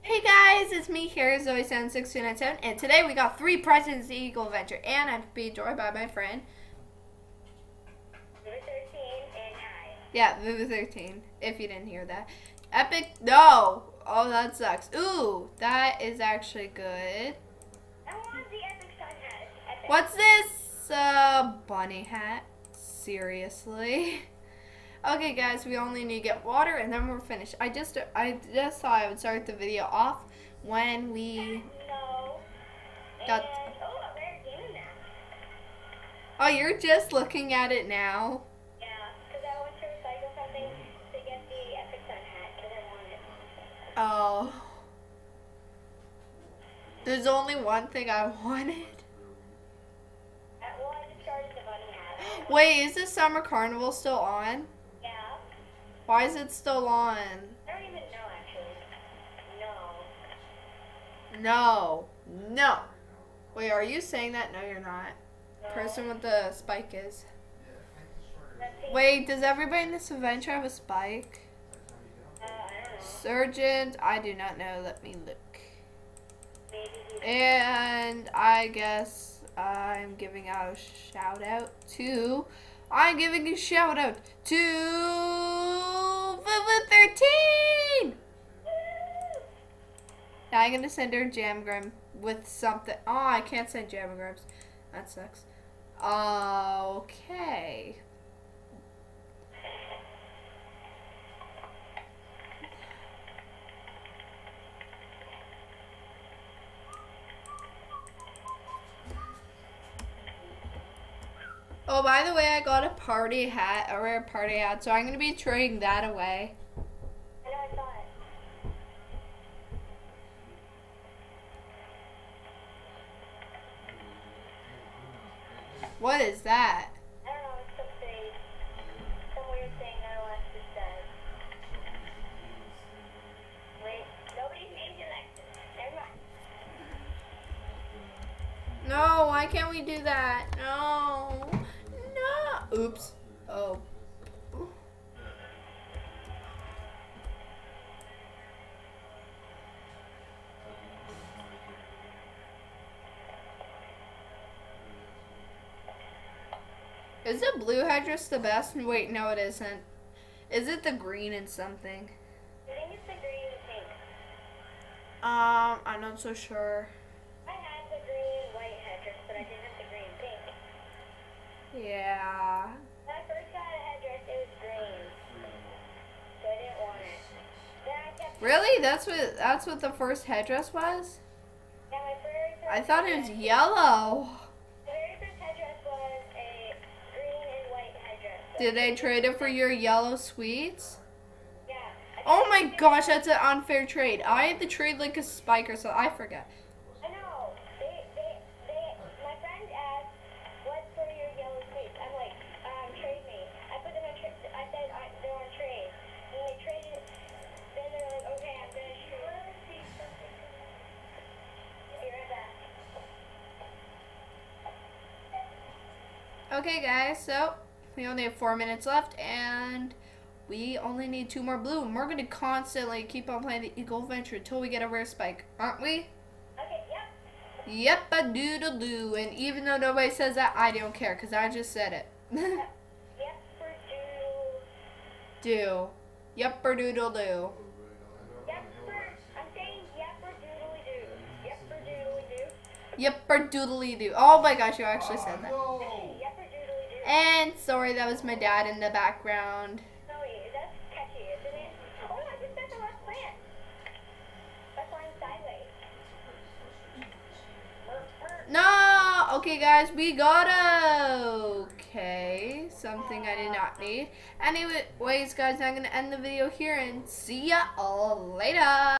Hey guys, it's me here, Zoe76297, and today we got 3 prizes in the Eagle Adventure, and I'm being joined by my friend Number 13 and I. Yeah, Vivu13, if you didn't hear that. Epic, no! Oh, that sucks. Ooh, that is actually good. I want the epic sun hat. Epic. What's this? Bunny hat? Seriously? Okay guys, we only need to get water and then we're finished. I just thought I would start the video off when we No. got... And, a rare game now. Oh, you're just looking at it now? Yeah, because I want to recycle something to get the epic sun hat because I want it. Oh. There's only one thing I wanted. Well, I just started the bunny hat. Wait, is the summer carnival still on? Yeah. Why is it still on? I don't even know, actually. No. No. No. Wait, are you saying that? No, you're not. No. Person with the spike is. Let's see. Wait, does everybody in this adventure have a spike? I don't know. Surgeon, I do not know. Let me look. Maybe he's... And I guess I'm giving out a shout out to... Vivu13! Now I'm gonna send her Jamagram with something. Oh, I can't send Jamagrams. That sucks. Okay. Oh, by the way, I got a party hat, a rare party hat, so I'm gonna be trading that away. I know, I saw it. What is that? I don't know, it's something... Some weird thing I don't know what this does. Wait, nobody's name selected. Never mind. No, why can't we do that? No. No. Oops. Oh. Is the blue headdress the best? Wait, no it isn't. Is it the green and something? I think it's the green and pink. I'm not so sure. I had the green and white headdress, but I didn't have the green and pink. Yeah. When I first got a headdress, it was green. So I didn't want it. Then I kept... Really? That's what the first headdress was? Yeah, my very first I thought it was headdress- yellow. The very first headdress was a green and white headdress. So Did I trade it for your yellow sweets? Yeah. I Oh think my I did- gosh, that's an unfair trade. I had to trade like a spike or so. I forget. I know. My friend asked, what's for your yellow sweets? I'm like, trade me. I put them on trade. I said they're on trade. And they traded. Then they're like, okay, I'm gonna trade. Be right back. Okay, guys, so we only have 4 minutes left, and we only need 2 more blue, and we're gonna constantly keep on playing the Eagle Adventure until we get a rare spike, aren't we? Okay, yep. Yep, a doodle doo. And even though nobody says that, I don't care because I just said it. Yep, for doodle. Do. Yep, or doodle doo. Yep, I'm saying yep for doodly doo. Yep for doodly doo. Yep, or doodly doo. Oh my gosh, you actually said that. Yep for doodly doo. And sorry, that was my dad in the background. Zoe, that's catchy, isn't it? Oh, I just got the last plant. That's flying sideways. No! Okay, guys, we got okay. Something I did not need. Anyways, guys, I'm going to end the video here and see ya all later.